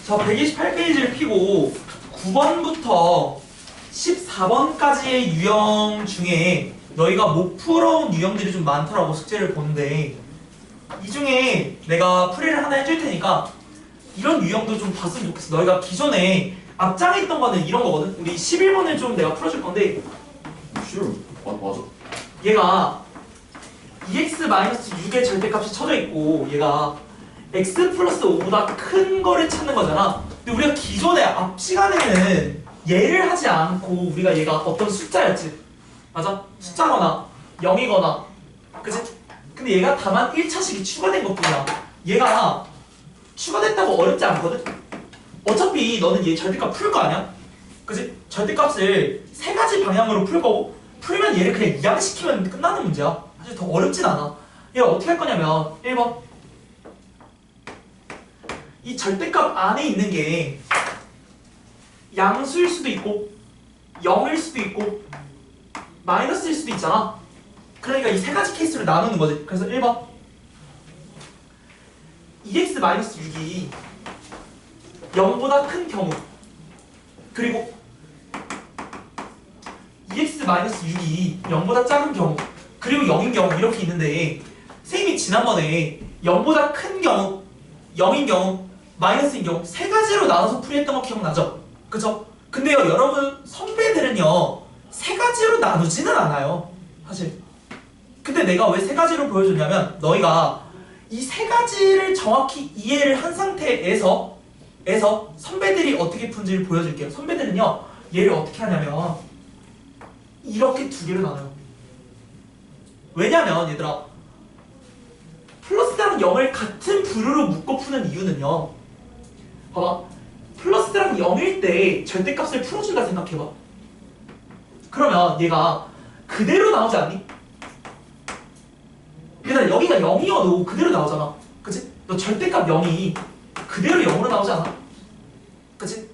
자, 128페이지를 펴고 9번부터 14번까지의 유형 중에 너희가 못 풀어온 유형들이 좀 많더라고. 숙제를 보는데 이 중에 내가 풀이를 하나 해줄 테니까 이런 유형도 좀 봤으면 좋겠어. 너희가 기존에 앞장에 있던 거는 이런 거거든. 우리 11번을 좀 내가 풀어줄 건데 Sure. 맞아. 얘가 2x-6의 절대값이 쳐져 있고 얘가 x 플러스 5보다 큰 거를 찾는 거잖아. 근데 우리가 기존에 앞 시간에는 얘를 하지 않고 우리가 얘가 어떤 숫자였지. 맞아? 숫자거나 0이거나 그치? 근데 얘가 다만 1차식이 추가된 것뿐이야. 얘가 추가됐다고 어렵지 않거든? 어차피 너는 얘 절대값 풀 거 아니야? 그치? 절대값을 세 가지 방향으로 풀 거고 풀면 얘를 그냥 이항시키면 끝나는 문제야. 사실 더 어렵진 않아. 얘가 어떻게 할 거냐면 1번 이 절대값 안에 있는 게 양수일 수도 있고 0일 수도 있고 마이너스일 수도 있잖아. 그러니까 이 세 가지 케이스로 나누는 거지. 그래서 1번 2x-6이 0보다 큰 경우 그리고 2x-6이 0보다 작은 경우 그리고 0인 경우 이렇게 있는데 선생님이 지난번에 0보다 큰 경우 0인 경우 마이너스인 경우 세 가지로 나눠서 풀이했던 거 기억나죠? 그쵸? 근데요 여러분 선배들은요 세 가지로 나누지는 않아요 사실. 근데 내가 왜 세 가지로 보여줬냐면 너희가 이 세 가지를 정확히 이해를 한 상태에서 선배들이 어떻게 푸는지를 보여줄게요. 선배들은요 얘를 어떻게 하냐면 이렇게 두 개로 나눠요. 왜냐면 얘들아 플러스랑 0을 같은 부류로 묶어 푸는 이유는요 봐봐 플러스랑 0일 때 절대값을 풀어준다 생각해봐. 그러면 얘가 그대로 나오지 않니? 얘들아 여기가 0이어도 그대로 나오잖아. 그치? 너 절대값 0이 그대로 0으로 나오지 않아? 그치?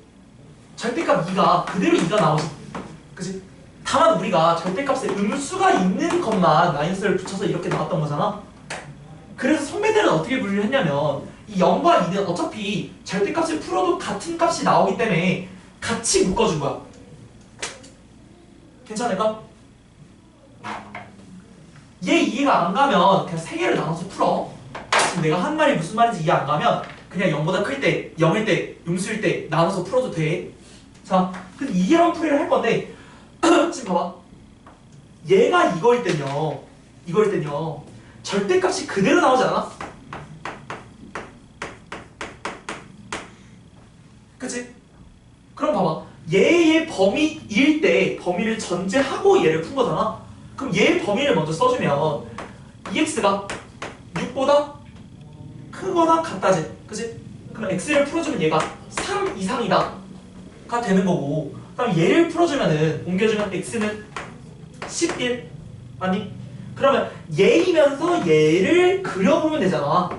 절대값 2가 그대로 2가 나오지. 그치? 다만 우리가 절대값에 음수가 있는 것만 마이너스를 붙여서 이렇게 나왔던 거잖아. 그래서 선배들은 어떻게 분류를 했냐면 이 0과 2는 어차피 절대값을 풀어도 같은 값이 나오기 때문에 같이 묶어준 거야. 괜찮을까? 얘 이해가 안 가면 그냥 세 개를 나눠서 풀어. 지금 내가 한 말이 무슨 말인지 이해 안 가면 그냥 0보다 클 때, 0일 때, 음수일 때 나눠서 풀어도 돼. 자, 근데 이런 풀이를 할 건데 지금 봐봐. 얘가 이거일 땐요 절대값이 그대로 나오지 않아? 그치? 그럼 봐봐. 얘의 범위일 때 범위를 전제하고 얘를 푼 거잖아. 그럼 얘의 범위를 먼저 써주면 2x가 6보다 크거나 같다지. 그치? 그럼 x를 풀어주면 얘가 3 이상이다 가 되는 거고 그럼 얘를 풀어주면은 옮겨주면 x는 11 아니? 그러면 얘이면서 얘를 그려보면 되잖아.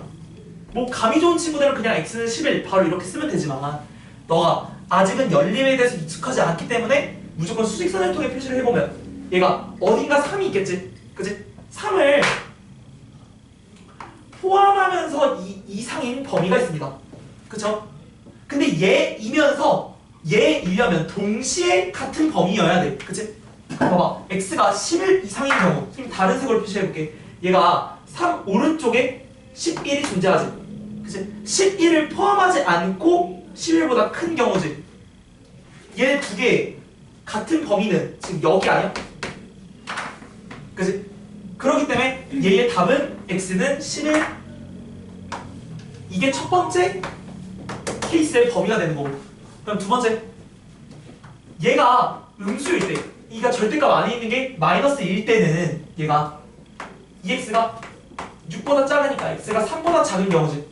뭐 감이 좋은 친구들은 그냥 x는 11 바로 이렇게 쓰면 되지만 너가 아직은 열림에 대해서 익숙하지 않기 때문에 무조건 수직선을 통해 표시를 해보면 얘가 어딘가 3이 있겠지? 그치? 3을 포함하면서 이 이상인 범위가 있습니다. 그쵸? 근데 얘이면서 얘이려면 동시에 같은 범위여야 돼. 그치? 봐봐. x가 11 이상인 경우 지금 다른 색으로 표시해볼게. 얘가 3 오른쪽에 11이 존재하지. 그치? 11을 포함하지 않고 11보다 큰 경우지. 얘 두 개 같은 범위는 지금 여기 아니야? 그치? 그렇기 때문에 얘의 답은 x는 11 이게 첫 번째 케이스의 범위가 되는 거고 그럼 두 번째 얘가 음수일 때 이가 절대값 안에 있는 게 마이너스일 때는 얘가 2x가 6보다 작으니까 x가 3보다 작은 경우지.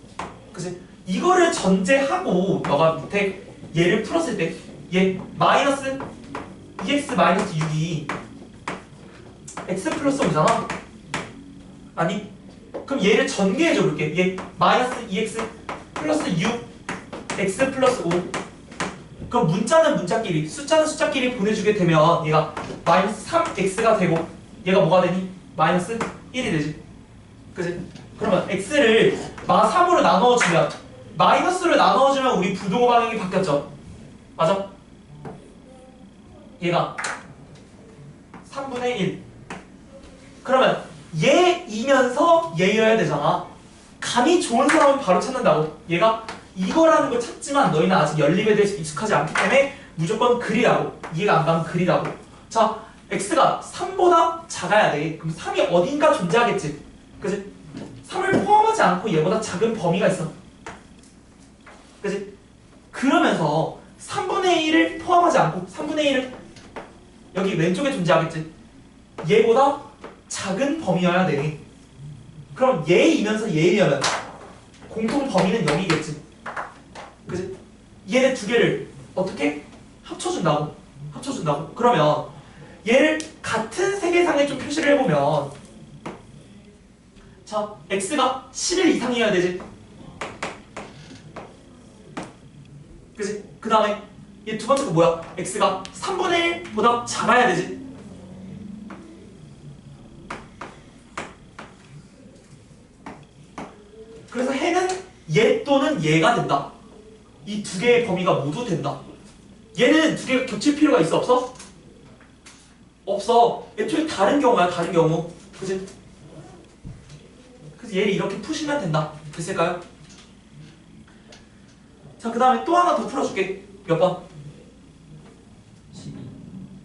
그치? 이거를 전제하고 너가 밑에 얘를 풀었을 때 얘 마이너스 2x 마이너스 6이 x 플러스 5잖아? 아니? 그럼 얘를 전개해줘 볼게. 얘 마이너스 2x 플러스 6 x 플러스 5 그럼 문자는 문자끼리 숫자는 숫자끼리 보내주게 되면 얘가 마이너스 3x가 되고 얘가 뭐가 되니? 마이너스 1이 되지. 그치? 그러면 x를 마 3으로 나누어주면 마이너스로 나눠주면 우리 부등호 방향이 바뀌었죠. 맞아? 얘가 3분의 1. 그러면 얘이면서 얘여야 되잖아. 감이 좋은 사람은 바로 찾는다고. 얘가 이거라는 걸 찾지만 너희는 아직 연립에 대해서 익숙하지 않기 때문에 무조건 그리라고. 이해가 안 가면 그리라고. 자, x가 3보다 작아야 돼. 그럼 3이 어딘가 존재하겠지. 그치? 3을 포함하지 않고 얘보다 작은 범위가 있어. 그치? 그러면서 3분의 1을 포함하지 않고 3분의 1은 여기 왼쪽에 존재하겠지. 얘보다 작은 범위여야 돼. 그럼 얘이면서 얘이려면 공통 범위는 0이겠지. 그치? 얘네 두 개를 어떻게? 합쳐준다고. 합쳐준다고. 그러면 얘를 같은 세계상에 좀 표시를 해보면 자, x가 11 이상이어야 되지. 그치? 그 다음에 얘 두 번째 거 뭐야? x가 3분의 1보다 작아야 되지. 그래서 해는 얘 또는 얘가 된다. 이 두 개의 범위가 모두 된다. 얘는 두 개가 겹칠 필요가 있어 없어? 없어. 애초에 다른 경우야. 다른 경우. 그치? 그래서 얘를 이렇게 푸시면 된다. 됐을까요? 자, 그 다음에 또 하나 더 풀어줄게. 몇 번?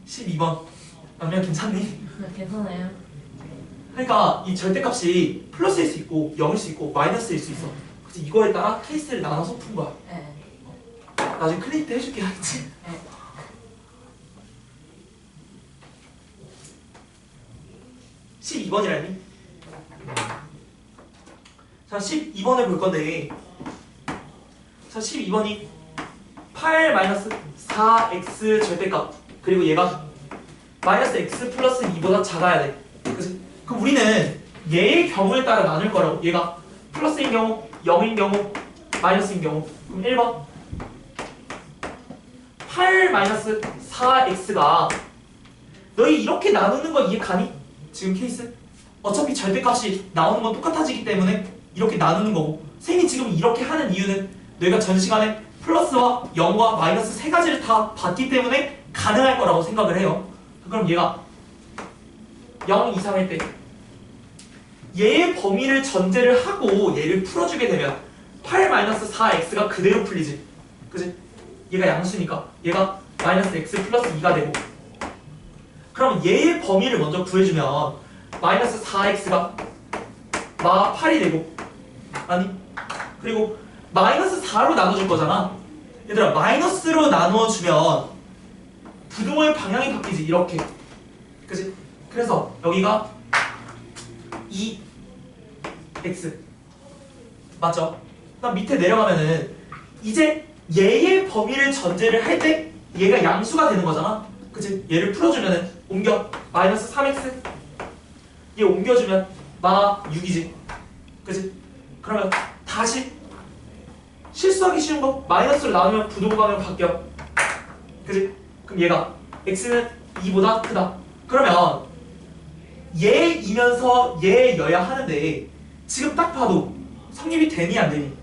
12번. 남면 괜찮니? 괜찮아요. 그러니까 이 절대값이 플러스일 수 있고 0일 수 있고 마이너스일 수 있어. 그래서 이거에 따라 케이스를 나눠서 푼 거야. 네. 나중에 클리닉 때 해줄게. 알겠지? 네. 12번이라니? 자, 12번을 볼 건데 자, 12번이 8-4x 절대값 그리고 얘가 마이너스 x 플러스 2보다 작아야 돼. 그치? 그럼 우리는 얘의 경우에 따라 나눌 거라고. 얘가 플러스인 경우, 0인 경우, 마이너스인 경우. 그럼 1번 8-4x가 너희 이렇게 나누는 거 이해 가니? 지금 케이스? 어차피 절대값이 나오는 건 똑같아지기 때문에 이렇게 나누는 거고 쌤이 지금 이렇게 하는 이유는 너희가 전 시간에 플러스와 0과 마이너스 세 가지를 다 봤기 때문에 가능할 거라고 생각을 해요. 그럼 얘가 0 이상일 때 얘의 범위를 전제를 하고 얘를 풀어주게 되면 8-4x가 그대로 풀리지. 그치? 얘가 양수니까 얘가 마이너스 x 플러스 2가 되고 그럼 얘의 범위를 먼저 구해주면 마이너스 4x가 마 8이 되고 아니 그리고 마이너스 4로 나눠줄 거잖아. 얘들아 마이너스로 나누어주면 부등호의 방향이 바뀌지. 이렇게. 그치? 그래서 여기가 2x 맞죠? 그다음 밑에 내려가면은 이제 얘의 범위를 전제를 할 때 얘가 양수가 되는 거잖아. 그치? 얘를 풀어주면은 옮겨 마이너스 3x 얘 옮겨주면 마 6이지. 그치? 그러면 다시 실수하기 쉬운 거 마이너스로 나누면 부등호 방향 바뀌어. 그치? 그럼 얘가 x는 2보다 크다. 그러면 얘이면서 얘여야 하는데 지금 딱 봐도 성립이 되니 안 되니?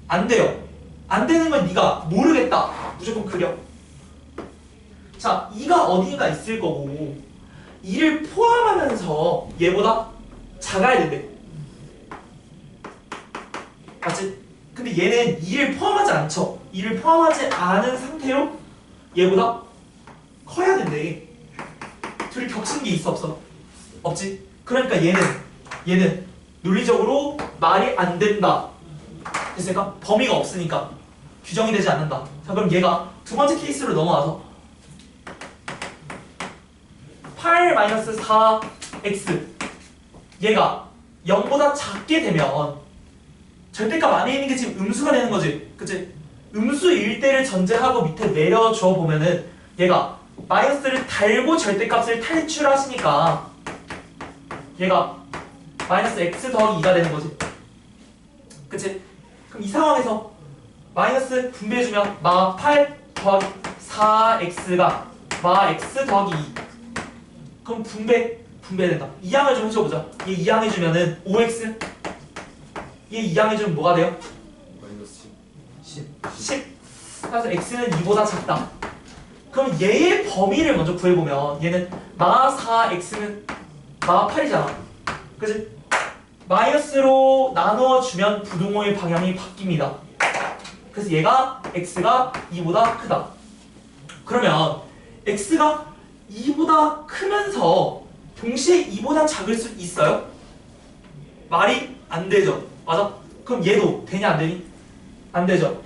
안 돼요. 안 되는 건 네가 모르겠다. 무조건 그려. 자, 2가 어디가 있을 거고 2를 포함하면서 얘보다 작아야 된대. 맞지? 근데 얘는 2를 포함하지 않죠. 2를 포함하지 않은 상태로 얘보다 커야 된대. 둘이 겹친 게 있어 없어? 없지? 그러니까 얘는 논리적으로 말이 안 된다. 됐을까? 범위가 없으니까 규정이 되지 않는다. 자, 그럼 얘가 두 번째 케이스로 넘어와서 8-4x 얘가 0보다 작게 되면 절대값 안에 있는 게 지금 음수가 되는 거지. 그치? 음수일 때를 전제하고 밑에 내려줘 보면은 얘가 마이너스를 달고 절대값을 탈출하시니까 얘가 마이너스 x 더하기 2가 되는 거지. 그치? 그럼 이 상황에서 마이너스 분배해주면 마 8 더하기 4x가 마 x 더하기 2. 그럼 분배된다. 이항을 좀 해줘보자. 얘 이항해주면은 5x 얘 이항해주면 뭐가 돼요? 마이너스 10. 따라서 x는 2보다 작다. 그럼 얘의 범위를 먼저 구해보면 얘는 마4 x는 마8이잖아. 그치? 마이너스로 나누어주면 부등호의 방향이 바뀝니다. 그래서 얘가 x가 2보다 크다. 그러면 x가 2보다 크면서 동시에 2보다 작을 수 있어요? 말이 안 되죠. 맞아? 그럼 얘도 되냐 안 되니? 안 되죠.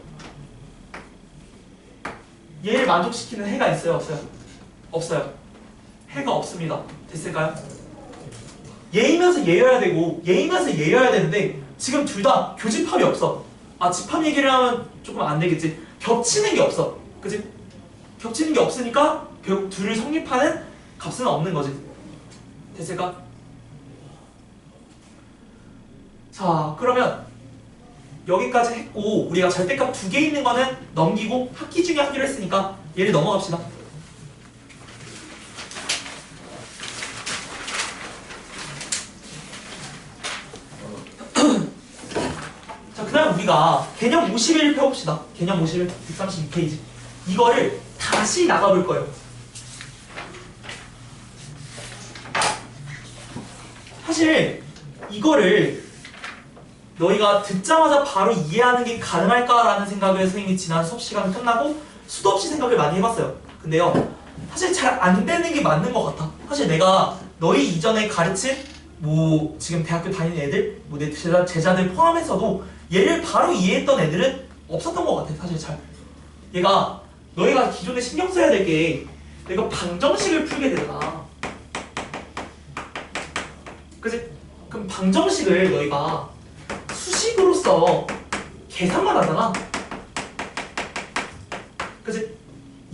얘를 만족시키는 해가 있어요? 없어요? 없어요. 해가 없습니다. 됐을까요? 얘이면서 얘여야 되고 얘이면서 얘여야 되는데 지금 둘 다 교집합이 없어. 아, 집합 얘기를 하면 조금 안 되겠지. 겹치는 게 없어. 그치? 겹치는 게 없으니까 결국 둘을 성립하는 값은 없는 거지. 됐을까? 자, 그러면 여기까지 했고 우리가 절대값 2개 있는 거는 넘기고 학기 중에 하기로 했으니까 얘를 넘어갑시다. 자, 그 다음 우리가 개념 51을 펴봅시다. 개념 51, 132페이지. 이거를 다시 나가볼 거예요. 사실 이거를 너희가 듣자마자 바로 이해하는 게 가능할까라는 생각을 선생님이 지난 수업 시간 끝나고 수도 없이 생각을 많이 해봤어요. 근데요, 사실 잘 안 되는 게 맞는 것 같아. 사실 내가 너희 이전에 가르친 뭐 지금 대학교 다니는 애들, 뭐 내 제자들 포함해서도 얘를 바로 이해했던 애들은 없었던 것 같아. 사실 잘. 얘가 너희가 기존에 신경 써야 될 게 내가 방정식을 풀게 되잖아. 그치? 그럼 방정식을 너희가 수식으로서 계산만 하잖아. 그치?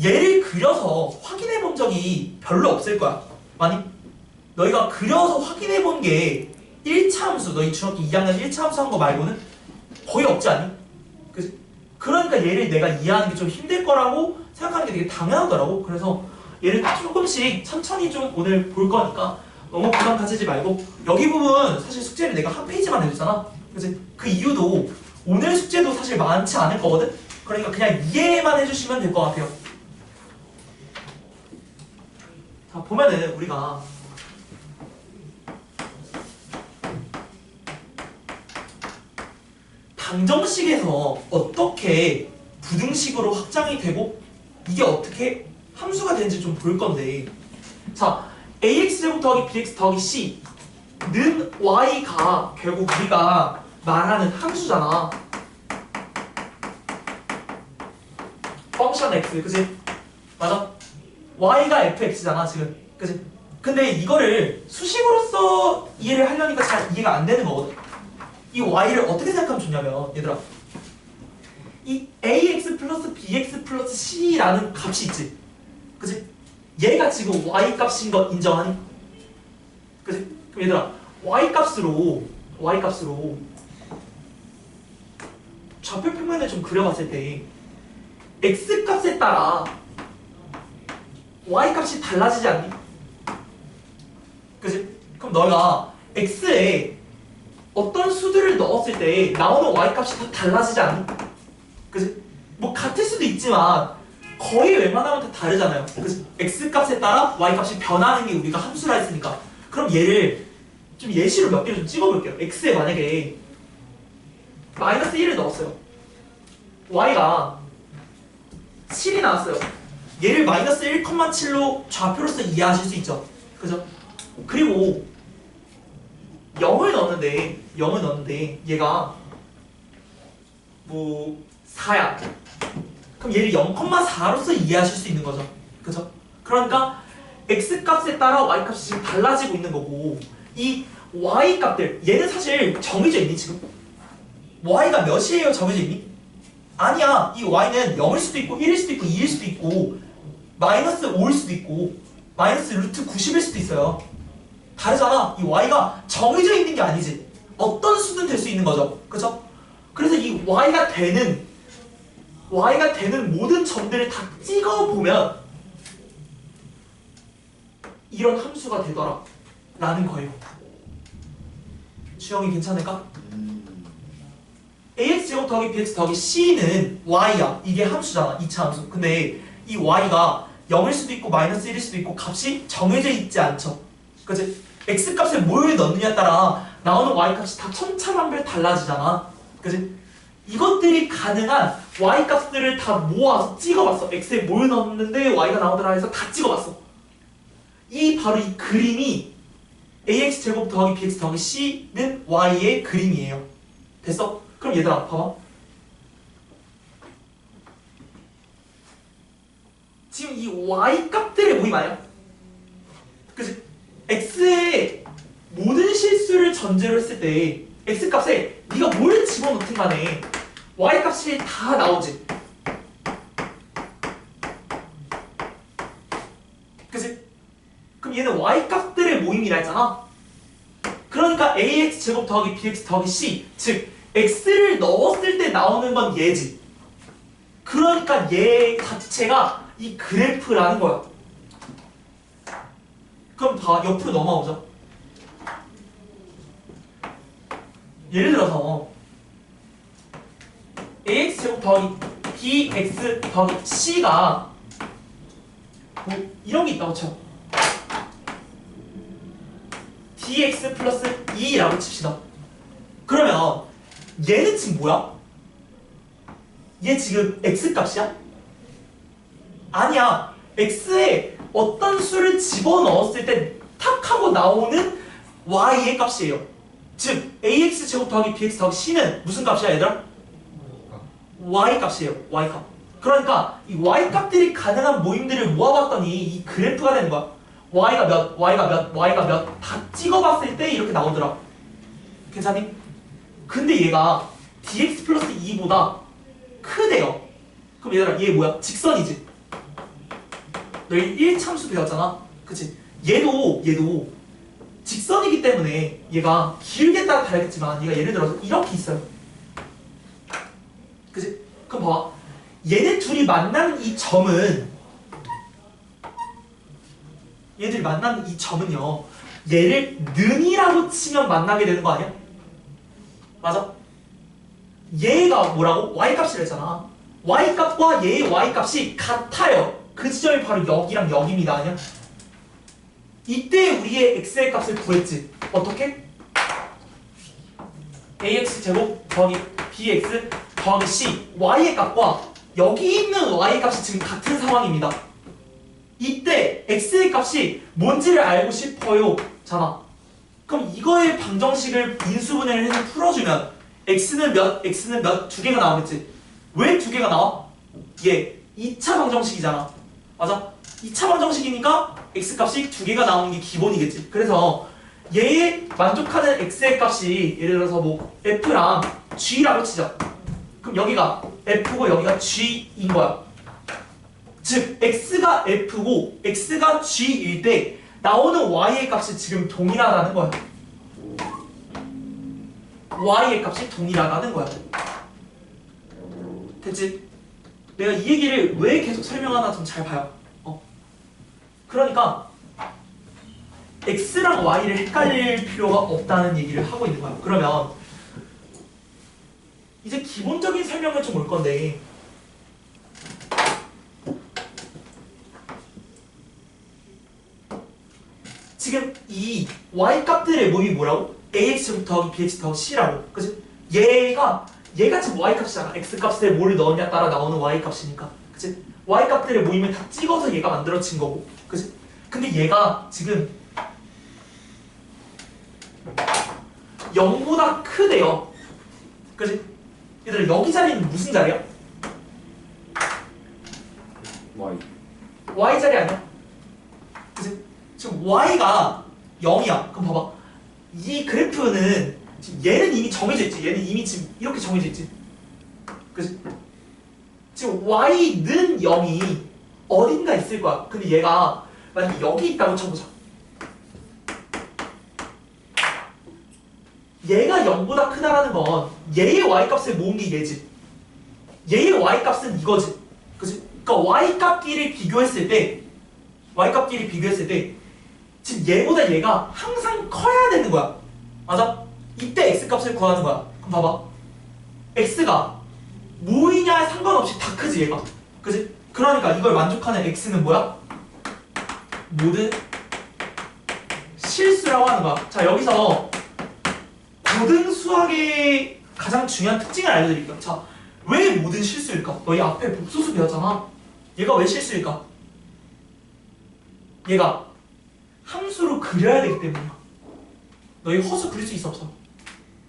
얘를 그려서 확인해 본 적이 별로 없을 거야. 많이? 너희가 그려서 확인해 본 게 1차 함수, 너희 중학교 2학년 1차 함수 한 거 말고는 거의 없지 않니? 그치? 그러니까 얘를 내가 이해하는 게 좀 힘들 거라고 생각하는 게 되게 당연하더라고. 그래서 얘를 조금씩 천천히 좀 오늘 볼 거니까 너무 부담 가지지 말고, 여기 부분 사실 숙제를 내가 한 페이지만 해줬잖아. 그치? 그 이유도 오늘 숙제도 사실 많지 않을 거거든? 그러니까 그냥 이해만 해주시면 될 것 같아요. 자, 보면은 우리가 방정식에서 어떻게 부등식으로 확장이 되고 이게 어떻게 함수가 되는지 좀 볼 건데, 자, ax제곱 더하기 bx 더하기 c는 y가 결국 우리가 말하는 함수잖아. 펑션 x, 그치? 맞아? y가 fx잖아 지금, 그치? 근데 이거를 수식으로서 이해를 하려니까 잘 이해가 안 되는 거거든. 이 y를 어떻게 생각하면 좋냐면, 얘들아, 이 ax 플러스 bx 플러스 c라는 값이 있지, 그치? 얘가 지금 y 값인 거 인정하니? 그치? 그럼 얘들아, y 값으로 좌표 평면을 좀 그려봤을 때 x 값에 따라 y 값이 달라지지 않니? 그치? 그럼 너가 x에 어떤 수들을 넣었을 때 나오는 y 값이 다 달라지지 않니? 그치? 뭐 같을 수도 있지만 거의 웬만하면 다 다르잖아요. 그치? x 값에 따라 y 값이 변하는 게 우리가 함수라 했으니까. 그럼 얘를 좀 예시로 몇 개를 좀 찍어볼게요. x에 만약에 마이너스 1을 넣었어요. y가 7이 나왔어요. 얘를 마이너스 1,7로 좌표로서 이해하실 수 있죠. 그죠? 그리고 0을 넣었는데 얘가 뭐 4야. 그럼 얘를 0,4로서 이해하실 수 있는 거죠. 그죠? 그러니까 x 값에 따라 y 값이 지금 달라지고 있는 거고, 이 y 값들, 얘는 사실 정해져 있니 지금? y가 몇이에요? 정해져 있니? 아니야. 이 y는 0일 수도 있고 1일 수도 있고 2일 수도 있고 마이너스 5일 수도 있고 마이너스 루트 90일 수도 있어요. 다르잖아. 이 y가 정해져 있는 게 아니지. 어떤 수든 될 수 있는 거죠. 그죠? 그래서 이 y가 되는 모든 점들을 다 찍어보면 이런 함수가 되더라 라는 거예요. 주영이 괜찮을까? ax ax제곱 더하기 bx 더하기 c는 y야. 이게 함수잖아. 2차 함수. 근데 이 y가 0일 수도 있고 마이너스 1일 수도 있고 값이 정해져 있지 않죠. 그치? x 값을 뭘 넣느냐에 따라 나오는 y 값이 다 천차만별 달라지잖아. 그치? 이것들이 가능한 y 값들을 다 모아서 찍어봤어. x에 뭘 넣었는데 y가 나오더라 해서 다 찍어봤어. 바로 이 그림이 ax제곱 더하기 bx 더하기 c는 y의 그림이에요. 됐어? 그럼 얘들아 봐봐. 지금 이 y 값들의 모임 아니야? 그치? x의 모든 실수를 전제로 했을 때 x 값에 네가 뭘 집어넣든 간에 y 값이 다 나오지. 그치? 그럼 얘는 y 값들의 모임이라 했잖아. 그러니까 ax 제곱 더하기 bx 더하기 c, 즉 x를 넣었을 때 나오는 건 얘지. 그러니까 얘 자체가 이 그래프라는 거야. 그럼 다 옆으로 넘어오자. 예를 들어서 ax 제곱 더하기 bx 더하기 c가 뭐 이런 게 있다고 쳐. dx 플러스 2라고 칩시다. 그러면 얘는 지금 뭐야? 얘 지금 x 값이야? 아니야. x에 어떤 수를 집어넣었을 때 탁 하고 나오는 y의 값이에요. 즉 ax 제곱 더하기 bx 더하기 c는 무슨 값이야 얘들아? y 값이에요. y 값. 그러니까 이 y 값들이 가능한 모임들을 모아봤더니 이 그래프가 되는 거야. y가 몇, y가 몇, y가 몇 다 찍어봤을 때 이렇게 나오더라. 괜찮니? 근데 얘가 dx 플러스 2보다 크대요. 그럼 얘들아 얘 뭐야? 직선이지. 너희 1참수 배웠잖아. 그치? 얘도 직선이기 때문에 얘가 길게 따라 다르겠지만 얘가 예를 들어서 이렇게 있어요. 그치? 그럼 봐봐. 얘네 둘이 만나는 이 점은 얘들이 만나는 이 점은요 얘를 능이라고 치면 만나게 되는 거 아니야? 맞아? 얘가 뭐라고? y값이라 했잖아. y값과 얘의 y값이 같아요. 그 지점이 바로 여기랑 여기입니다. 아니야? 이때 우리의 x의 값을 구했지. 어떻게? ax 제곱 더하기 bx 더하기 c y의 값과 여기 있는 y 값이 지금 같은 상황입니다. 이때 x의 값이 뭔지를 알고 싶어요 잖아. 그럼 이거의 방정식을 인수분해를 해서 풀어주면 x는 몇, x는 몇 두 개가 나오겠지. 왜 두 개가 나와? 얘 2차 방정식이잖아. 맞아? 2차 방정식이니까 x값이 두 개가 나오는 게 기본이겠지. 그래서 얘에 만족하는 x의 값이 예를 들어서 뭐 f랑 g라고 치자. 그럼 여기가 f고 여기가 g인 거야. 즉 x가 f고 x가 g일 때 나오는 y의 값이 지금 동일하다는 거야. y의 값이 동일하다는 거야. 됐지? 내가 이 얘기를 왜 계속 설명하나 좀 잘 봐요. 그러니까 x랑 y를 헷갈릴 필요가 없다는 얘기를 하고 있는 거야. 그러면 이제 기본적인 설명을 좀 올 건데 지금 이 y 값들의 모임이 뭐라고? ax 더하기 bx 더하기 c라고. 그치? 얘가 지금 y 값이잖아. x 값에 뭘 넣었냐에 따라 나오는 y 값이니까. 그치? y 값들의 모임을 다 찍어서 얘가 만들어진 거고. 그치? 근데 얘가 지금 0보다 크대요. 그치? 얘들아 여기 자리는 무슨 자리야? y y 자리 아니야? 그치? 지금 y가 0이야. 그럼 봐봐. 이 그래프는 지금 얘는 이미 정해져 있지. 얘는 이미 지금 이렇게 정해져 있지. 그치? 지금 y는 0이 어딘가 있을 거야. 근데 얘가 만약에 여기 있다고 쳐보자. 얘가 0보다 크다라는 건 얘의 y값을 모은 게 얘지. 얘의 y값은 이거지. 그치? 그러니까 y값끼리 비교했을 때 지금 얘보다 얘가 항상 커야 되는 거야. 맞아? 이때 x값을 구하는 거야. 그럼 봐봐. x가 뭐이냐에 상관없이 다 크지 얘가. 그지? 그러니까 이걸 만족하는 x는 뭐야? 모든 실수라고 하는 거야. 자, 여기서 고등 수학의 가장 중요한 특징을 알려드릴게요. 자, 왜 모든 실수일까? 너희 앞에 복소수 배웠잖아. 얘가 왜 실수일까? 얘가 함수로 그려야 되기 때문이야. 너희 허수 그릴 수 있어 없어?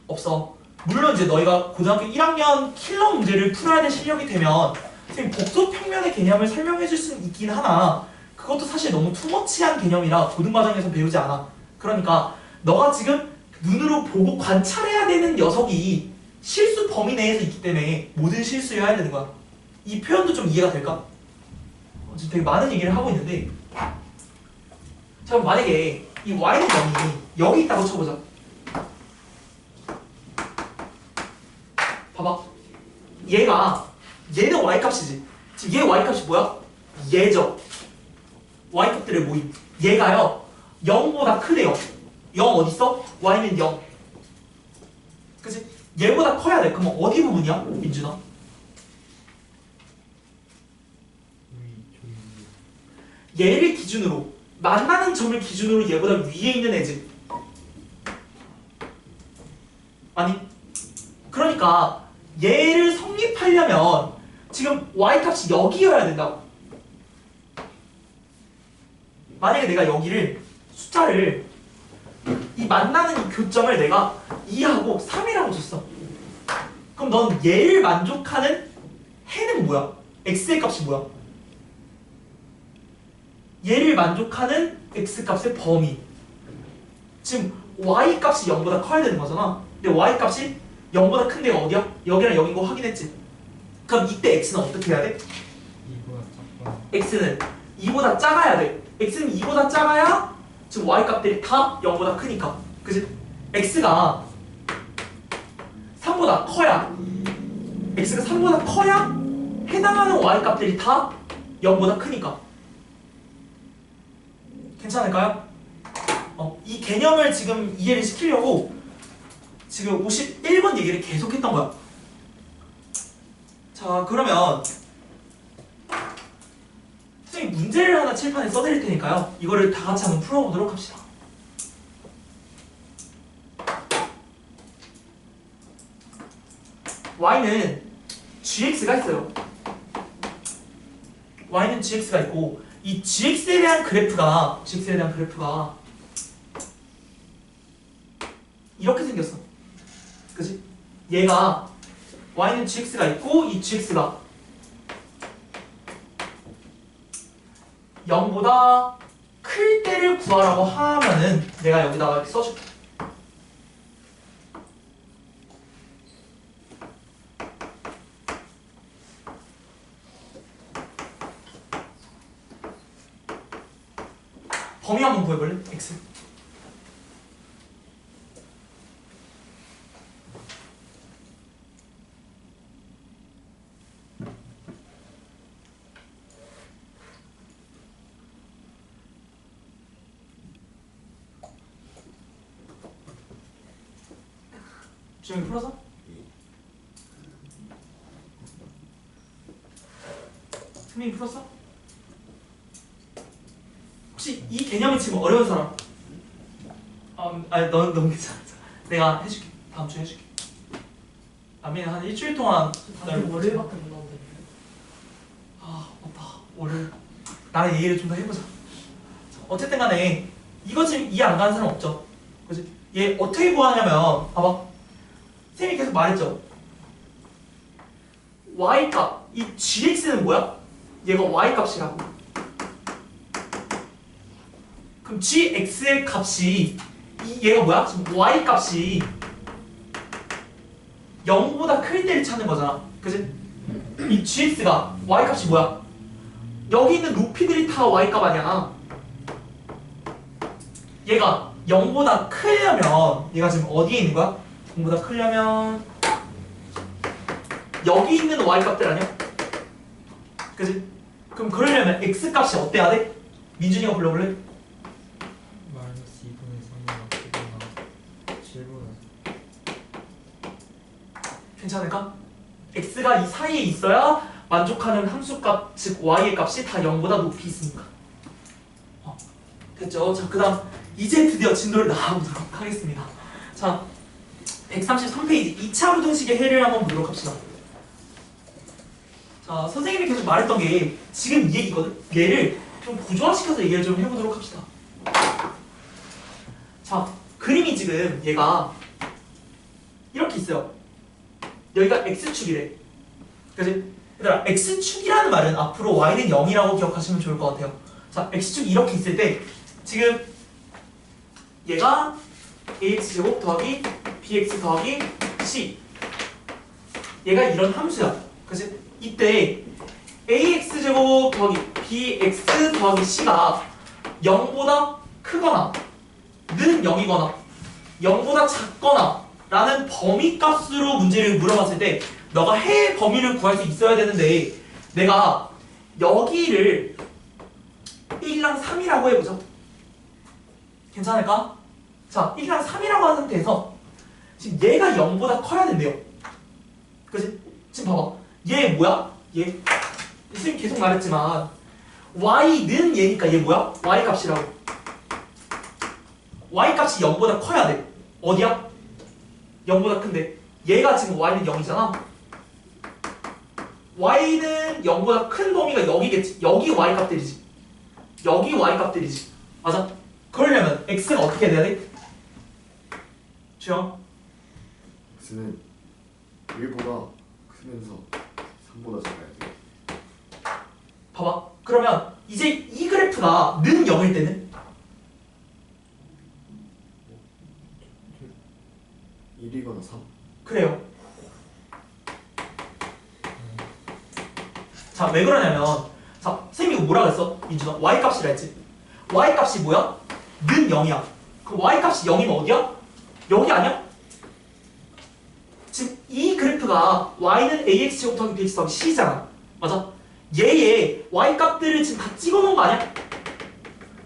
없어. 물론 이제 너희가 고등학교 1학년 킬러 문제를 풀어야 될 실력이 되면 선생님 복소 평면의 개념을 설명해 줄 수는 있긴 하나 그것도 사실 너무 투머치한 개념이라 고등과정에서 배우지 않아. 그러니까 너가 지금 눈으로 보고 관찰해야 되는 녀석이 실수 범위 내에서 있기 때문에 모든 실수여야 되는 거야. 이 표현도 좀 이해가 될까? 지금 되게 많은 얘기를 하고 있는데 자, 그럼 만약에 이 y는 0이 여기 있다고 쳐보자. 봐봐. 얘는 y값이지. 지금 얘 y값이 뭐야? 얘죠. y값들의 모임. 얘가요 0보다 크대요. 0 어딨어? y는 0. 그치? 얘보다 커야 돼. 그럼 어디 부분이야? 민준아? 얘를 기준으로 만나는 점을 기준으로 얘보다 위에 있는 애지. 아니 그러니까 얘를 성립하려면 지금 y값이 여기여야 된다고. 만약에 내가 여기를 숫자를 이 만나는 이 교점을 내가 2하고 3이라고 줬어. 그럼 넌 얘를 만족하는 해는 뭐야? x의 값이 뭐야? 얘를 만족하는 x값의 범위. 지금 y값이 0보다 커야 되는 거잖아. 근데 y값이 0보다 큰 데가 어디야? 여기랑 여긴 거 확인했지? 그럼 이때 x는 어떻게 해야 돼? 2보다 작거나 x는 2보다 작아야 돼. x는 2보다 작아야 지금 y값들이 다 0보다 크니까. 그치? x가 3보다 커야 x가 3보다 커야 해당하는 y값들이 다 0보다 크니까. 괜찮을까요? 이 개념을 지금 이해를 시키려고 지금 51번 얘기를 계속했던 거야. 자, 그러면 선생님 문제를 하나 칠판에 써드릴 테니까요. 이거를 다 같이 한번 풀어보도록 합시다. y는 gx가 있어요. y는 gx가 있고 이 gx에 대한 그래프가 이렇게 생겼어. 그치? 얘가 y는 gx가 있고 이 gx가 0보다 클 때를 구하라고 하면은 내가 여기다가 이렇게 써줄게. 범위 한번 구해볼래? x. 주영이 풀어서? 승민이 풀었어? 혹시 이 개념이 지금 어려운 사람? 아니 넌 너무 괜찮아. 내가 해줄게. 다음 주에 해줄게. 아미는 한 일주일 동안 월요일밖에 못 나오는데. 아 맞다. 월요일 나랑 얘기를 좀 더 해보자. 어쨌든 간에 이거 지금 이해 안 가는 사람 없죠? 그치? 얘 어떻게 구하냐면 봐봐. 쌤이 계속 말했죠. y값 이 gx는 뭐야? 얘가 y값이라고. 그럼 gx의 값이 얘가 뭐야? 지금 y값이 0보다 클 때를 찾는 거잖아. 그치? 이 gx가 y값이 뭐야? 여기 있는 높이들이 다 y값 아니야. 얘가 0보다 크려면 얘가 지금 어디에 있는 거야? 0보다 크려면 여기 있는 y값들 아니야? 그치? 그럼 그러려면 x값이 어때야 돼? 민준이가 불러볼래? 마이너스 2분의 3보다 크거나 7보다 괜찮을까? x가 이 사이에 있어야 만족하는 함수값, 즉 y의 값이 다 0보다 높이 있으니까. 됐죠? 자, 그 다음 이제 드디어 진도를 나가보도록 하겠습니다. 자, 133페이지 2차 부등식의 해를 한번 보도록 합시다. 자, 선생님이 계속 말했던 게 지금 이 얘기거든? 얘를 좀 구조화시켜서 얘기를 좀 해보도록 합시다. 자, 그림이 지금 얘가 이렇게 있어요. 여기가 x축이래. 그치? 얘들아, x축이라는 말은 앞으로 y는 0이라고 기억하시면 좋을 것 같아요. 자, x축이 이렇게 있을 때 지금 얘가 ax제곱 더하기 bx 더하기 c, 얘가 이런 함수야. 그치? 이때 ax제곱 더하기 bx 더하기 c가 0보다 크거나 는 0이거나 0보다 작거나 라는 범위값으로 문제를 물어봤을 때 너가 해의 범위를 구할 수 있어야 되는데, 내가 여기를 1이랑 3이라고 해보자. 괜찮을까? 자, 1이랑 3이라고 한 상태에서 지금 얘가 0보다 커야 된대요. 그치? 지금 봐봐. 얘 뭐야? 얘 선생님 계속 말했지만 y는 얘니까 얘 뭐야? y 값이라고. y 값이 0보다 커야 돼. 어디야? 0보다 큰데 얘가 지금 y는 0이잖아. y는 0보다 큰 범위가 여기겠지. 여기 y 값들이지. 여기 y 값들이지. 맞아? 그러려면 x가 어떻게 돼야 돼? 주영? x는 1보다 크면서 3보다 작아야 돼. 봐봐. 그러면 이제 이 그래프가 는 0일 때는 1이거나 3. 그래요. 자, 왜 그러냐면, 자, 선생님이 이거 뭐라 그랬어? 민준아, y 값이라 했지. y 값이 뭐야? 는 0이야. 그 y 값이 0이면 어디야? 여기 아니야? 지금 이 그래프가 y는 ax 제곱 더하기 bx 더하기 c잖아. 맞아? 얘의 y 값들을 지금 다 찍어놓은 거 아니야?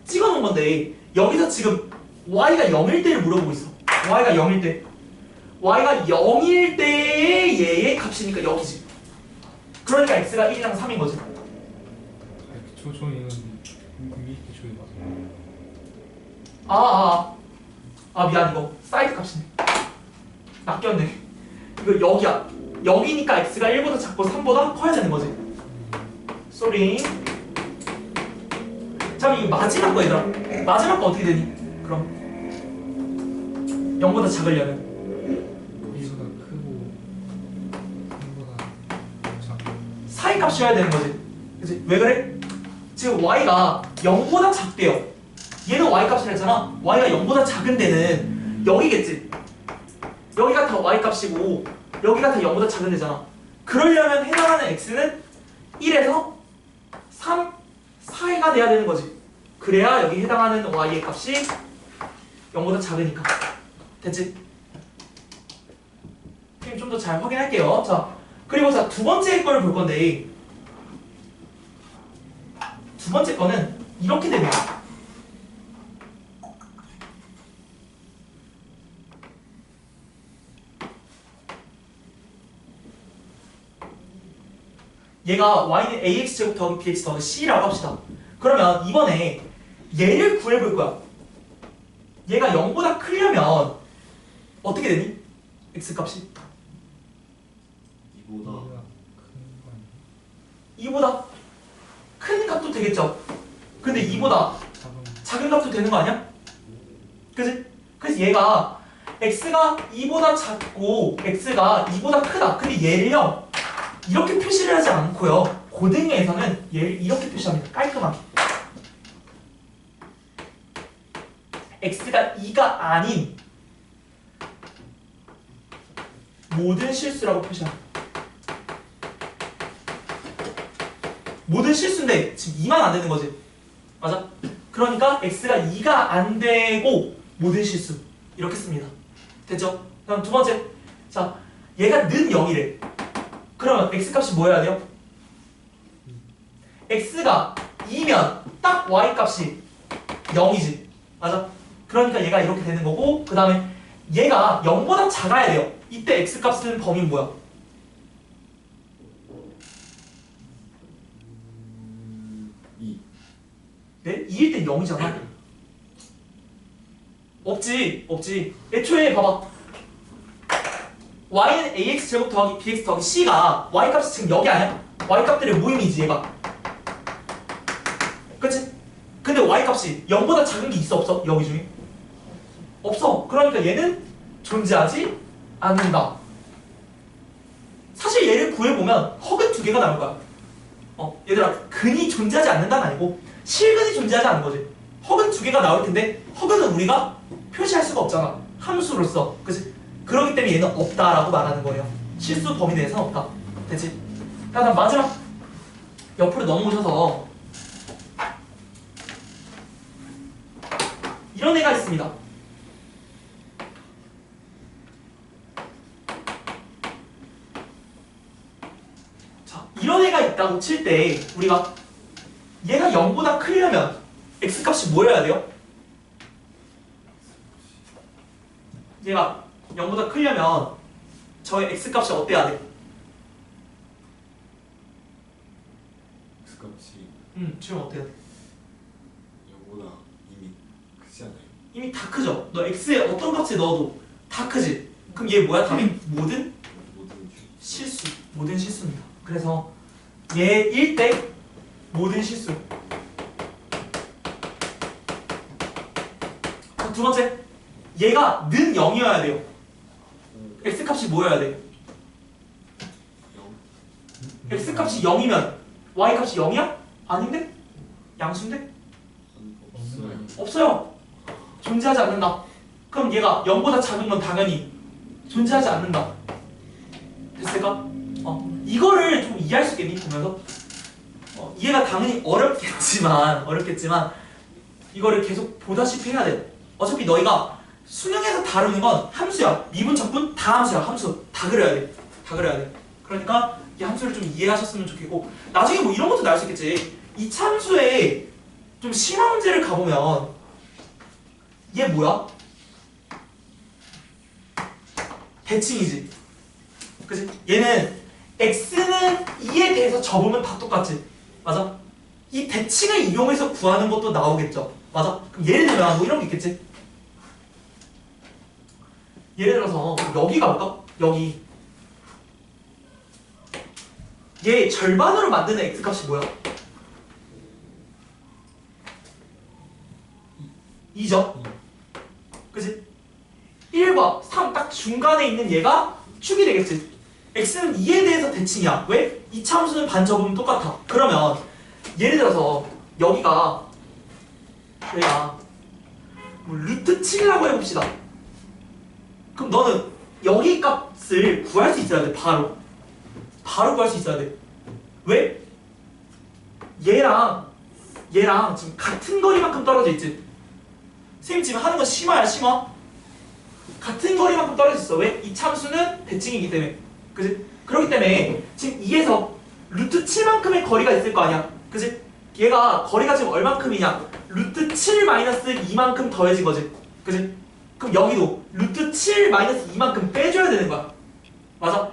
찍어놓은 건데 여기서 지금 y가 0일 때를 물어보고 있어. y가 0일 때. y가 0일 때의 얘의 값이니까 여기지. 그러니까 x가 1이랑 3인 거지. 저 이건 밑에 저기 아, 봐서. 미안, 이거 사이드 값이네. 낚였네. 이거 여기야. 여기니까 x가 1보다 작고 3보다 커야 되는 거지. 쏘리. 자, 이거 마지막 거 얘들아. 마지막 거 어떻게 되니? 그럼 0보다 작으려면 B보다 크고 B보다 작고. 사이 값이어야 되는 거지. 그치? 왜 그래? 지금 y가 0보다 작대요. 얘는 y 값이라 했잖아. y가 0보다 작은 데는 여기겠지. 여기가 다 y 값이고 여기가 다 0보다 작은 데잖아. 그러려면 해당하는 x는 1에서 3 사이가 돼야 되는 거지. 그래야 여기 해당하는 y의 값이 0보다 작으니까. 됐지? 좀 더 잘 확인할게요. 자, 그리고 자, 두 번째 걸 볼 건데, 두 번째 거는 이렇게 됩니다. 얘가 y는 ax제곱 더하기 bx 더하기 c라고 합시다. 그러면 이번에 얘를 구해볼 거야. 얘가 0보다 크려면 어떻게 되니? x값이? 2보다 이보다 큰 값도 되겠죠? 근데 이보다 작은 값도 되는 거 아니야? 그치? 그래서 얘가 x가 2보다 작고 x가 2보다 크다. 근데 얘를요 이렇게 표시를 하지 않고요, 고등에서는 얘를 이렇게 표시합니다. 깔끔하게. x가 2가 아닌 모든 실수라고 표시합니다. 모든 실수인데 지금 2만 안 되는 거지. 맞아? 그러니까 x가 2가 안 되고 모든 실수 이렇게 씁니다. 됐죠? 그럼 두 번째. 자, 얘가 는 0이래. 그러면 x값이 뭐여야 돼요? x가 2면 딱 y값이 0이지. 맞아? 그러니까 얘가 이렇게 되는 거고, 그 다음에 얘가 0보다 작아야 돼요. 이때 x값은 범위는 뭐야? 네? 2일 땐 0이잖아. 없지. 애초에 봐봐. y는 ax 제곱 더하기 bx 더하기 c가 y값이 지금 여기 아니야? y값들의 모임이지 얘가. 그치? 근데 y값이 0보다 작은 게 있어 없어? 여기 중에? 없어. 그러니까 얘는 존재하지 않는다. 사실 얘를 구해보면 허근 두 개가 나올 거야. 얘들아, 근이 존재하지 않는다는 아니고 실근이 존재하지 않는 거지. 허근 두 개가 나올 텐데 허근은 우리가 표시할 수가 없잖아. 함수로서. 그치? 그렇기 때문에 얘는 없다라고 말하는 거예요. 실수 범위 내에서는 없다. 됐지? 자, 다음 마지막 옆으로 넘어오셔서 이런 애가 있습니다. 자, 이런 애가 있다고 칠 때 우리가 얘가 0보다 크려면 x값이 뭐여야 돼요? 얘가 0보다 크려면 저의 x값이 어때야 돼? x값이 지금 어때야 돼? 0보다 이미 크지 않아요? 이미 다 크죠? 너 x에 어떤 값을 넣어도 다 크지? 그럼 얘 뭐야? 답이 모든 실수입니다. 그래서 얘 1대 모든 실수. 두 번째, 얘가 는 0이어야 돼요. x값이 뭐여야 돼? 0? x값이 0이면 y값이 0이야? 아닌데? 양수인데? 없어요. 없어요. 존재하지 않는다. 그럼 얘가 0보다 작은 건 당연히 존재하지 않는다. 됐을까? 이거를 좀 이해할 수 있겠니? 보면서 이해가 당연히 어렵겠지만 이거를 계속 보다시피 해야 돼. 어차피 너희가 수능에서 다루는 건 함수야. 미분, 적분 다 함수야. 함수 다 그려야 돼. 그러니까 이 함수를 좀 이해하셨으면 좋겠고, 나중에 뭐 이런 것도 나올 수 있겠지. 이 참수에 좀 심화 문제를 가보면 얘 뭐야? 대칭이지. 그치? 얘는 x는 2에 대해서 접으면 다 똑같지. 맞아? 이 대칭을 이용해서 구하는 것도 나오겠죠. 맞아? 그럼 예를 들면 뭐 이런 게 있겠지. 예를 들어서 여기 가볼까? 여기 얘 절반으로 만드는 x값이 뭐야? 2죠? 그치? 1과 3 딱 중간에 있는 얘가 축이 되겠지. x는 2에 대해서 대칭이야. 왜? 이 참수는 반 접으면 똑같아. 그러면 예를 들어서 여기가 뭐 루트 7이라고 해봅시다. 그럼 너는 여기 값을 구할 수 있어야 돼. 바로 구할 수 있어야 돼. 왜? 얘랑 지금 같은 거리만큼 떨어져 있지. 선생님 지금 하는 건 심화야. 심화. 같은 거리만큼 떨어져 있어. 왜? 이 참수는 대칭이기 때문에. 그치? 그렇기 때문에 지금 2에서 루트 7만큼의 거리가 있을 거 아니야. 그치? 얘가 거리가 지금 얼만큼이냐? 루트 7 마이너스 2만큼 더해진 거지. 그치? 그럼 여기도 루트 7 마이너스 2만큼 빼줘야 되는 거야. 맞아?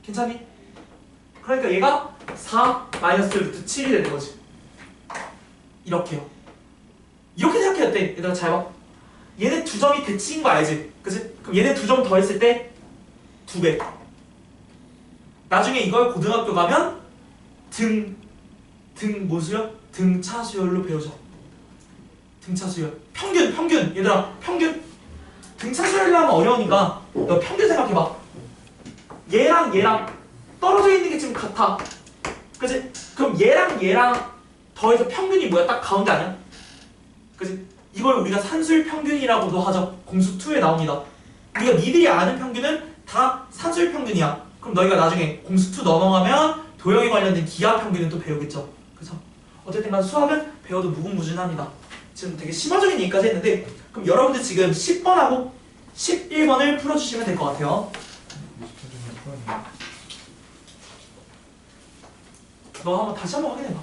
괜찮니? 그러니까 얘가 4 마이너스 루트 7이 되는 거지. 이렇게요. 이렇게 생각해야 돼. 얘들아 잘 봐. 얘네 두 점이 대칭인 거 알지? 그치? 그럼 얘네 두 점 더했을 때 2배. 나중에 이걸 고등학교 가면 무수열? 등차수열로 배우죠. 등차수열. 평균. 얘들아, 평균. 등차수열을 하면 어려우니까 너 평균 생각해봐. 얘랑 떨어져 있는 게 지금 같아. 그치? 그럼 얘랑 더해서 평균이 뭐야? 딱 가운데 아니야? 그치? 이걸 우리가 산술 평균이라고도 하죠. 공수 2에 나옵니다. 우리가 니들이 아는 평균은 다 산술 평균이야. 그럼 너희가 나중에 공수 2 넘어가면 도형에 관련된 기하 평균은 또 배우겠죠. 그래서 어쨌든 간 수학은 배워도 무궁무진합니다. 지금 되게 심화적인 얘기까지 했는데, 그럼 여러분들 지금 10번하고 11번을 풀어주시면 될 것 같아요. 너 한번 다시 한번 확인해봐.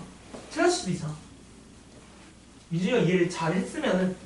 틀렸을 수도 있잖아. 민준이가 이해를 잘 했으면은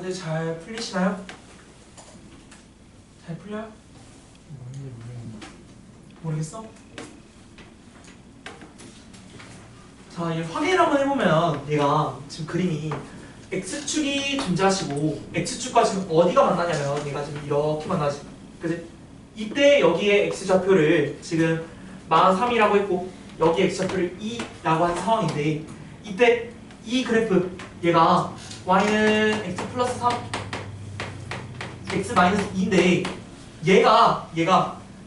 다들 잘 풀리시나요? 잘 풀려요? 뭔지 모르겠는데. 모르겠어? 자, 이 확인을 한번 해보면 얘가 지금 그림이 x축이 존재하시고 x축과 지금 어디가 만나냐면 얘가 지금 이렇게 만나지. 그지? 이때 여기에 x좌표를 지금 -3이라고 했고 여기 x좌표를 2라고 한 상황인데 이때 이 그래프 얘가 y는 x 플러스 3 x 마이너스 2인데 얘가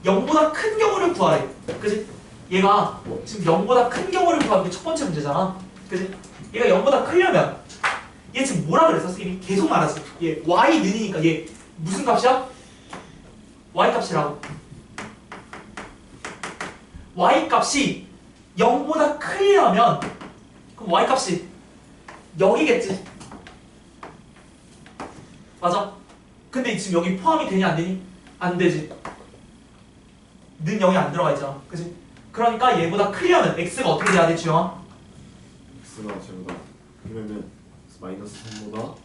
0보다 큰 경우를 구하래. 그지? 얘가 지금 0보다 큰 경우를 구하는 게 첫 번째 문제잖아. 그지? 얘가 0보다 크려면 얘 지금 뭐라 그랬어? 선생님이 계속 말하지. 얘 y 는이니까 얘 무슨 값이야? y 값이라고. y 값이 0보다 크려면 그럼 y 값이 여기겠지. 맞아? 근데 지금 여기 포함이 되니 안 되니? 안 되지. 는 0이 안 들어가 있잖아. 그지? 그러니까 얘보다 크려면 x가 어떻게 돼야 돼, 주영아? x가 제보다 그러면은 마이너스 3보다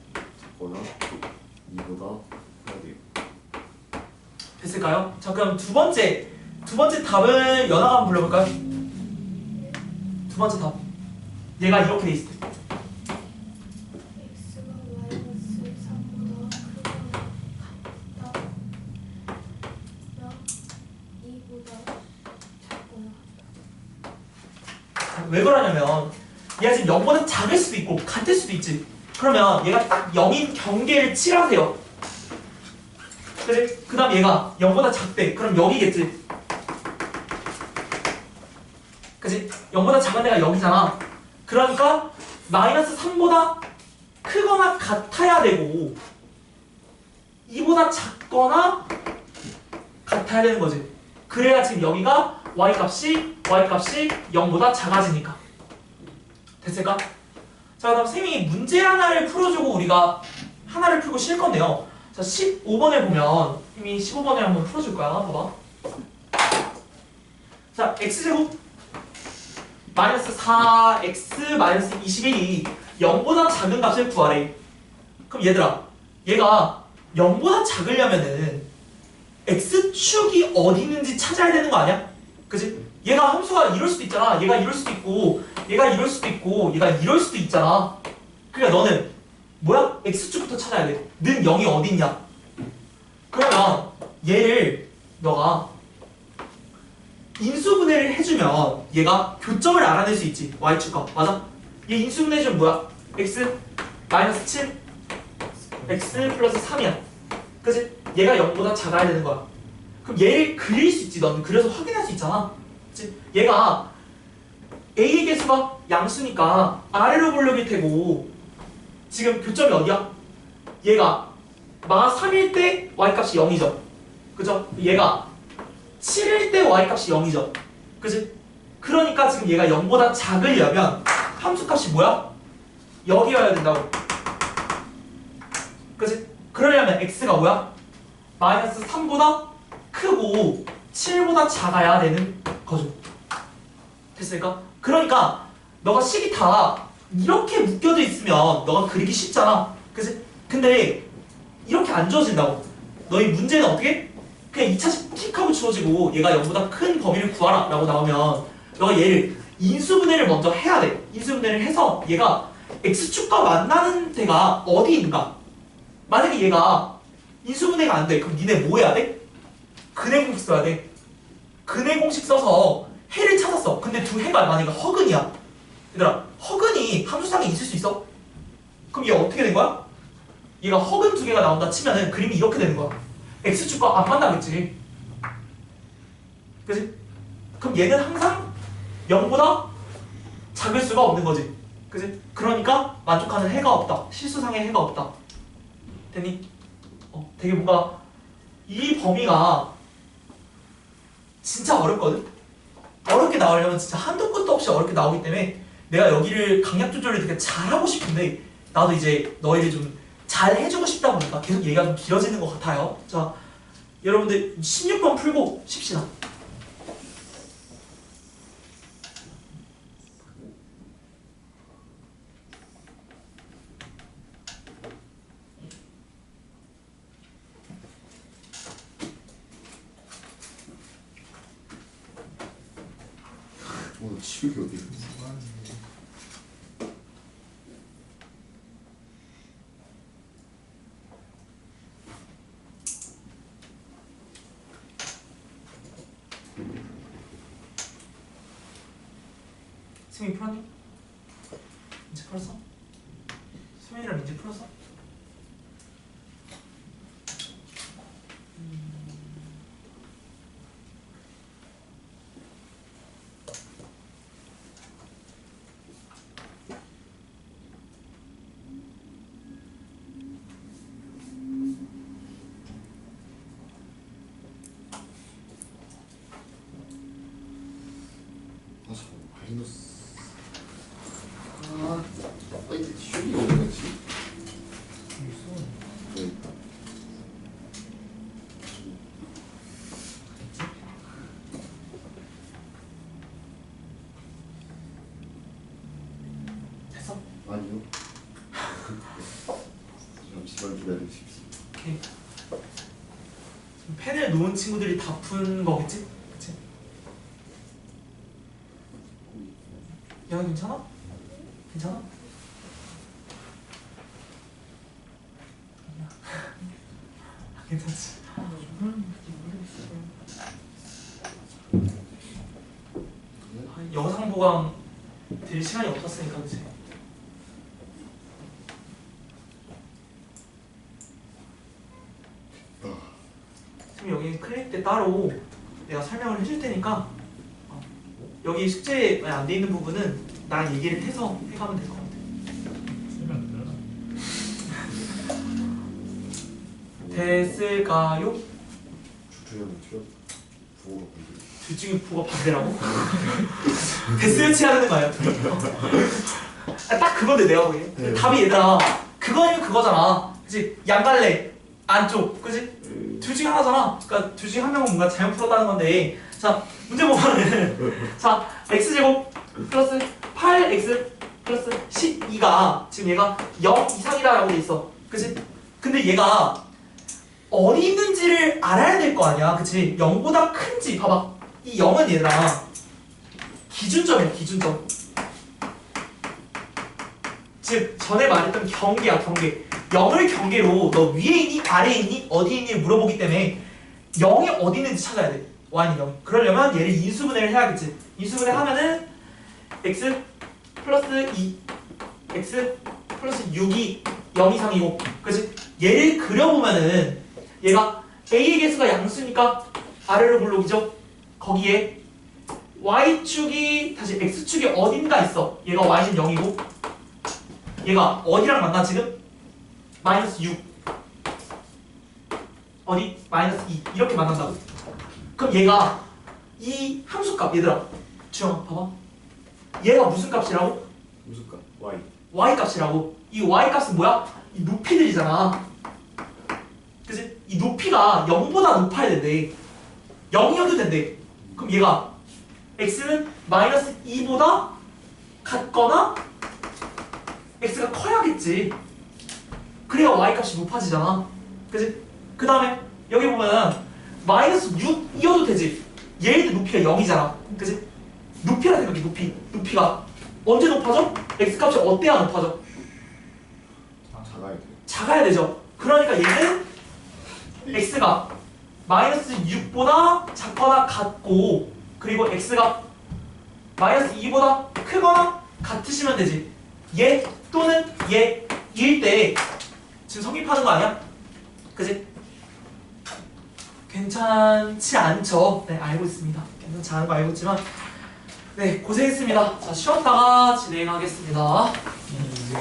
작거나 2보다 해야 돼요. 됐을까요? 자, 그럼 두 번째 답을 연하가 한번 불러볼까요? 두 번째 답. 얘가 이렇게 돼 있을 때. x가 마이너스 3보다 크거나 같다면 2보다 작거나 왜 그러냐면 얘가 지금 0보다 작을 수도 있고 같을 수도 있지. 그러면 얘가 딱 0인 경계를 칠하세요. 그래? 그 다음 얘가 0보다 작대. 그럼 여기겠지. 그치? 0보다 작은 데가 여기잖아. 그러니까 마이너스 3보다 크거나 같아야 되고 2보다 작거나 같아야 되는 거지. 그래야 지금 여기가 y값이 0보다 작아지니까. 됐을까? 자, 그다음 쌤이 문제 하나를 풀어주고 우리가 하나를 풀고 쉴 건데요. 자, 15번에 보면 쌤이 15번에 한번 풀어줄 거야. 봐봐. 자, x제곱 마이너스 4x 마이너스 21이 0보다 작은 값을 구하래. 그럼 얘들아, 얘가 0보다 작으려면은 x축이 어디 있는지 찾아야 되는 거 아니야? 그치? 얘가 함수가 이럴 수도 있잖아. 얘가 이럴 수도 있고 얘가 이럴 수도 있고 얘가 이럴 수도 있잖아. 그러니까 너는 뭐야? x축부터 찾아야 돼. 는 0이 어디 있냐? 그러면 얘를 너가 인수분해를 해주면 얘가 교점을 알아낼 수 있지. y축과. 맞아? 얘 인수분해 해주면 뭐야? x 마이너스 7 x 플러스 3이야. 그치? 얘가 0보다 작아야 되는 거야. 그럼 얘를 그릴 수 있지. 넌 그래서 확인할 수 있잖아. 그치? 얘가 a의 개수가 양수니까 아래로 볼륨일 테고 지금 교점이 어디야? 얘가 마 3일 때 y값이 0이죠. 그죠? 얘가 7일 때 y값이 0이죠. 그치? 그러니까 지금 얘가 0보다 작으려면 함수값이 뭐야? 여기여야 된다고. 그치? 그러려면 x가 뭐야? 마이너스 3보다 크고 7보다 작아야 되는 거죠. 됐을까? 그러니까 너가 식이 다 이렇게 묶여져 있으면 너가 그리기 쉽잖아. 그치? 근데 이렇게 안 주어진다고. 너희 문제는 어떻게? 그냥 2차식 틱하고 주어지고 얘가 0보다 큰 범위를 구하라 라고 나오면 너가 얘를 인수분해를 먼저 해야 돼. 인수분해를 해서 얘가 x축과 만나는 데가 어디 있는가? 만약에 얘가 인수분해가 안 돼. 그럼 니네 뭐 해야 돼? 근해 공식 써야 돼. 근해 공식 써서 해를 찾았어. 근데 두 해가 만약에 허근이야. 얘들아, 허근이 함수상에 있을 수 있어? 그럼 얘 어떻게 된 거야? 얘가 허근 두 개가 나온다 치면은 그림이 이렇게 되는 거야. x축과 안 만나겠지. 그치? 그럼 얘는 항상 0보다 작을 수가 없는 거지. 그치? 그러니까 만족하는 해가 없다. 실수상의 해가 없다. 됐니? 되게 뭔가 이 범위가 진짜 어렵거든? 어렵게 나오려면 진짜 한도 끝도 없이 어렵게 나오기 때문에 내가 여기를 강약 조절을 되게 잘하고 싶은데 나도 이제 너희를 좀 잘 해주고 싶다 보니까 계속 얘기가 좀 길어지는 것 같아요. 자, 여러분들 16번 풀고 쉽시다. 치우기 어디 있어? 승민 풀었니? 민지 풀었어? 승민이랑 민지 풀었어? 아 잠깐 마이너스. 아 이제 치우기 어디 갔지? 여기 있다. 됐어? 아니요. 잠시만 기다려주십시오. 오케이. 지금 펜을 놓은 친구들이 다 푼 거겠지? 그치? 야 괜찮아? 괜찮아? 아니야. 괜찮지? 영상 보강 될 시간이 없었으니까 그치? 지금 여기 클릭 때 따로 내가 설명을 해줄 테니까 여기 숙제 안 돼 있는 부분은 나 얘기를 해서 해가면 될 것 같아. 쓰면 안 되나? 됐을까요? 주주형 출연 부호가 뭔데? 둘 중에 부가 반대라고? 데스매치 하는 거 아니야? 딱 그건데 내가 보기에 네. 답이 얘들아 그거 아니면 그거잖아 그치? 양갈래 안쪽 그치? 둘 중에 하나잖아 그러니까 둘 중에 한 명은 뭔가 잘못 풀었다는 건데 자 문제 보면은 자 x제곱 플러스 8x 플러스 12가 지금 얘가 0 이상이다 라고 돼 있어 그치? 근데 얘가 어디 있는지를 알아야 될 거 아니야 그치? 0보다 큰지 봐봐 이 0은 얘들아 기준점이야 기준점 즉 전에 말했던 경계야 경계 0을 경계로 너 위에 있니 아래에 있니 어디에 있니 물어보기 때문에 0이 어디 있는지 찾아야 돼 y는 0 그러려면 얘를 인수분해를 해야겠지 인수분해 하면은 x 플러스 2 x 플러스 6이 0 이상이고 그치? 얘를 그려보면은 얘가 a의 개수가 양수니까 아래로 블록이죠 거기에 y축이 다시 x축이 어딘가 있어 얘가 y는 0이고 얘가 어디랑 만나 지금? 마이너스 6 어디? 마이너스 2 이렇게 만난다고 그럼 얘가 이 함수값 얘들아 주영아 봐봐 얘가 무슨 값이라고? 무슨 값? Y. y 값이라고 이 y 값은 뭐야? 이 높이들이잖아 그치? 이 높이가 0보다 높아야 된대 0이어도 된대 그럼 얘가 x는 마이너스 2보다 같거나 x가 커야겠지 그래야 y 값이 높아지잖아 그치? 그 다음에 여기 보면 마이너스 6이어도 되지 얘의 높이가 0이잖아 그치? 높이라 생각해 높이가 언제 높아져? x 값이 어때야 높아져? 작아야 돼. 작아야 되죠 그러니까 얘는 x가 마이너스 6보다 작거나 같고 그리고 x가 마이너스 2보다 크거나 같으시면 되지 얘 또는 얘일 때 지금 성립하는 거 아니야? 그치? 괜찮지 않죠? 네 알고 있습니다 괜찮지 않은 거 알고 있지만 네 고생했습니다 자 쉬었다가 진행하겠습니다 이제